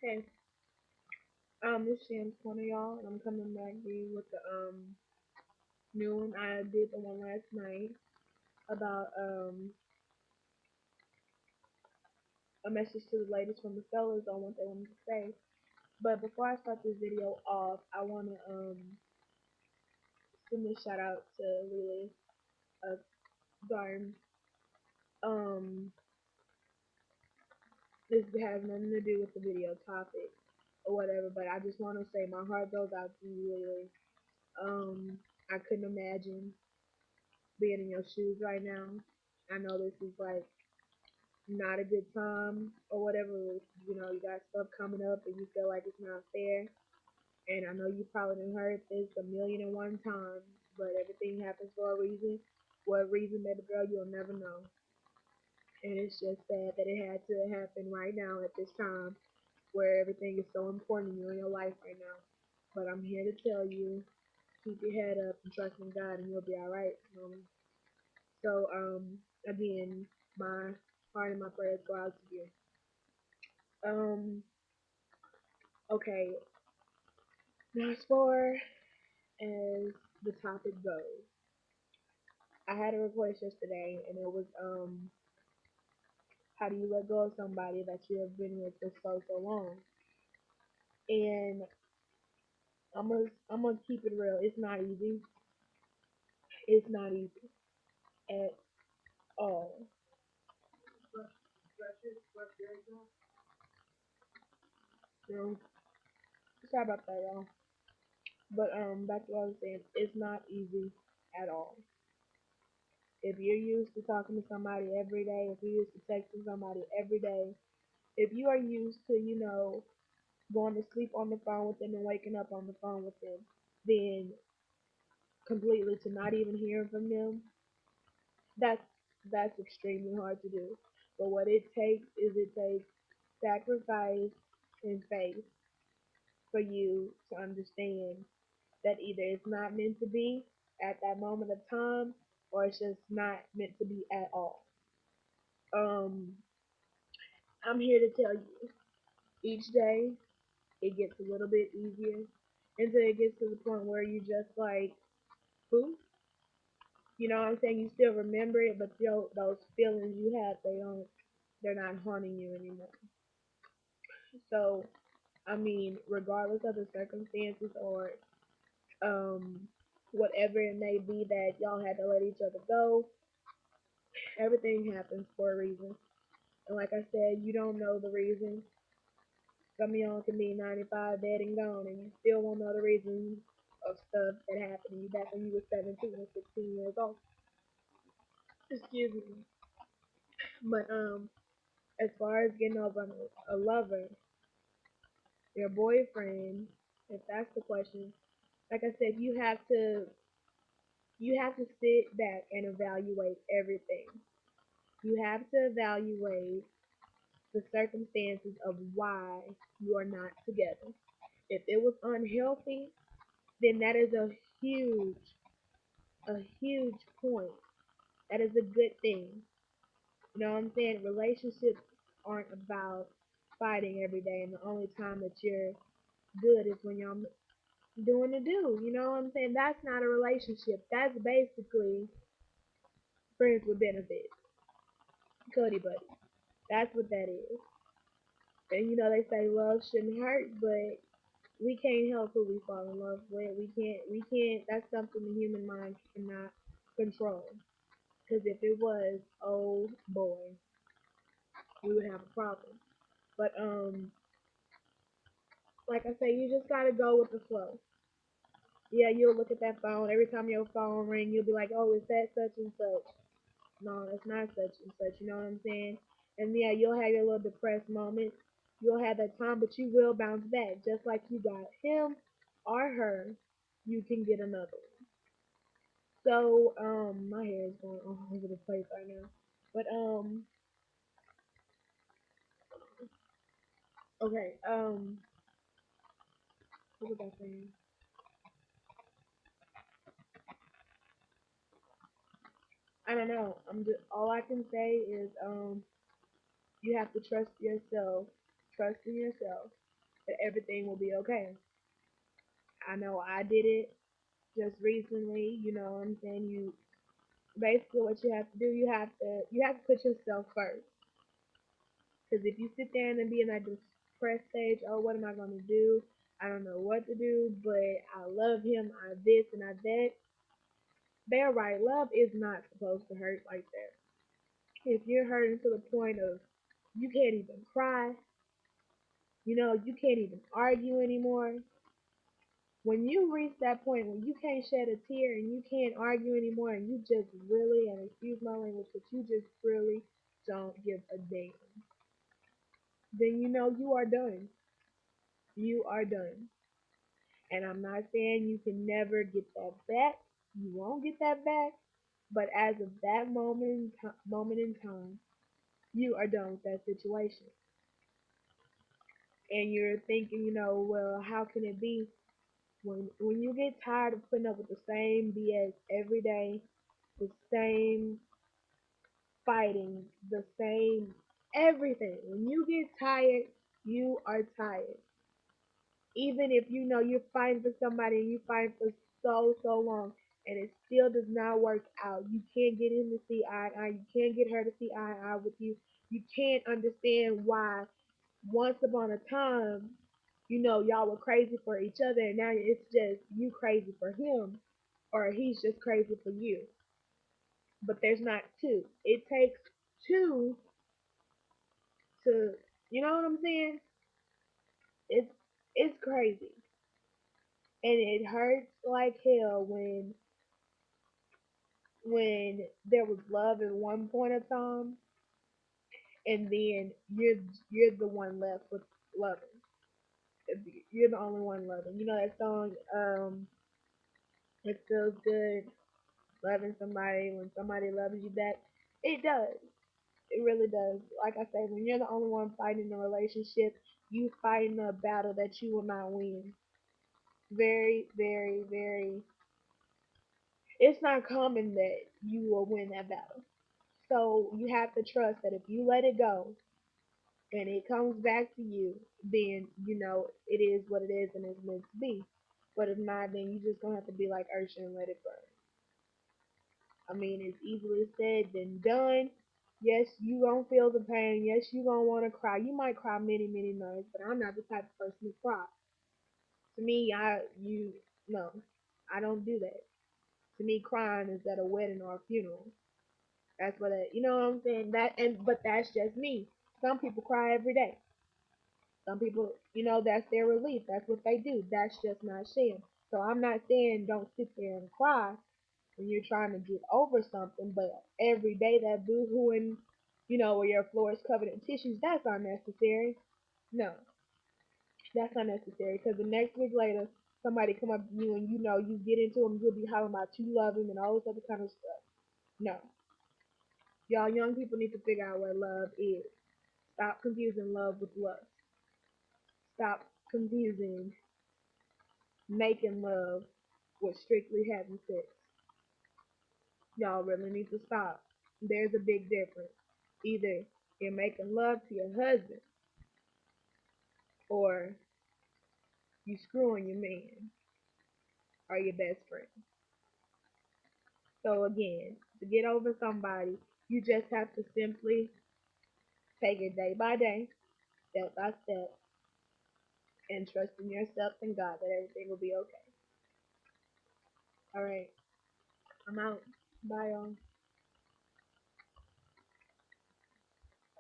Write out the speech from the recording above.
Hey, this is Sham's corner, y'all, and I'm coming back to you with the new one. I did the one last night about a message to the ladies from the fellas on what they wanted to say. But before I start this video off, I wanna send a shout out to Lily Garden. Um, this has nothing to do with the video topic or whatever, but I just want to say my heart goes out to you, Lily. I couldn't imagine being in your shoes right now. I know this is like not a good time or whatever. You got stuff coming up and you feel like it's not fair. And I know you probably done heard this a million and one times, but everything happens for a reason. What reason, baby girl, you'll never know. And it's just sad that it had to happen right now at this time where everything is so important in your life right now. But I'm here to tell you, keep your head up and trust in God and you'll be alright. So, again, my heart and my prayers go out to you. Um, okay, now as far as the topic goes, I had a request yesterday and it was how do you let go of somebody that you have been with for so long? And I'm gonna keep it real. It's not easy. It's not easy at all. You sorry about that, y'all. But back to what I was saying. It's not easy at all. If you're used to talking to somebody every day, if you're used to texting somebody every day, if you are used to, going to sleep on the phone with them and waking up on the phone with them, then completely to not even hearing from them, that's that's extremely hard to do. But what it takes sacrifice and faith for you to understand that either it's not meant to be at that moment of time or it's just not meant to be at all. Um, I'm here to tell you, each day it gets a little bit easier until it gets to the point where you just like, who? You know what I'm saying? You still remember it, but those feelings you had, they're not haunting you anymore. So, I mean, regardless of the circumstances or um, whatever it may be that y'all had to let each other go, everything happens for a reason. And like I said, you don't know the reason. Some of y'all can be 95 dead and gone, and you still won't know the reason of stuff that happened to you back when you were 17 or 16 years old. Excuse me. But as far as getting over a lover, your boyfriend, if that's the question, like I said, you have to sit back and evaluate everything. You have to evaluate the circumstances of why you are not together. If it was unhealthy, then that is a huge point. That is a good thing. You know what I'm saying? Relationships aren't about fighting every day, and the only time that you're good is when y'all doing the do. You know what I'm saying? That's not a relationship. That's basically friends with benefits, cuddy buddy. That's what that is. And they say love shouldn't hurt, but we can't help who we fall in love with. We can't. That's something the human mind cannot control. Because if it was, oh boy, we would have a problem. But like I say, you just gotta go with the flow. Yeah, you'll look at that phone every time your phone ring. You'll be like, oh, is that such and such? No, that's not such and such. You know what I'm saying? And yeah, you'll have your little depressed moments. You'll have that time, but you will bounce back. Just like you got him or her, you can get another one. So, my hair is going all over the place right now. But okay, what was I saying? I don't know. I'm just all I can say is you have to trust yourself. Trust in yourself. that everything will be okay. I know I did it just recently. You know what I'm saying? You basically what you have to do, you have to put yourself first. Because if you sit there and be in that depressed stage, oh, what am I gonna do? I don't know what to do, but I love him. I this and I that. They're right. Love is not supposed to hurt like that. If you're hurting to the point of you can't even cry, you can't even argue anymore. When you reach that point when you can't shed a tear and you can't argue anymore and you just really, and excuse my language, but you just really don't give a damn, then you are done. You are done. And I'm not saying you can never get that back. You won't get that back. But as of that moment in time, you are done with that situation. And you're thinking, well, how can it be when you get tired of putting up with the same BS every day, the same fighting, the same everything. When you get tired, you are tired. Even if you're fighting for somebody and you fight for so long and it still does not work out. You can't get him to see eye to eye. You can't get her to see eye to eye with you. You can't understand why once upon a time, y'all were crazy for each other and now it's just you crazy for him or he's just crazy for you. But there's not two. It takes two to, you know what I'm saying? It's it's crazy. And it hurts like hell when there was love at one point of time and then you're the one left with loving. You're the only one loving. You know that song, it feels good loving somebody when somebody loves you back. It does. It really does. Like I said, when you're the only one fighting the relationship, you fighting a battle that you will not win. Very, very, very. It's not common that you will win that battle. So you have to trust that if you let it go and it comes back to you, then it is what it is and it's meant to be. But if not, then you just gonna have to be like Ursha and let it burn. I mean, it's easily said than done. Yes, you gonna feel the pain. Yes, you gonna wanna cry. You might cry many, many nights, but I'm not the type of person to cry. To me, no, I don't do that. To me, crying is at a wedding or a funeral. That's what you know what I'm saying. But that's just me. Some people cry every day. Some people, that's their relief. That's what they do. That's just not Sham. So I'm not saying don't sit there and cry when you're trying to get over something, but every day that boo-hooing, where your floor is covered in tissues, that's unnecessary. No, that's unnecessary because the next week later, somebody come up to you and you get into them, you'll be hollering about you love him and all this other kind of stuff. No, y'all young people need to figure out what love is. Stop confusing love with lust. Stop confusing making love with strictly having sex. Y'all really need to stop. There's a big difference. Either you're making love to your husband or you screwing your man or your best friend. So again, to get over somebody, you just have to simply take it day by day, step by step, and trust in yourself and God that everything will be okay. All right, I'm out. Bye, y'all.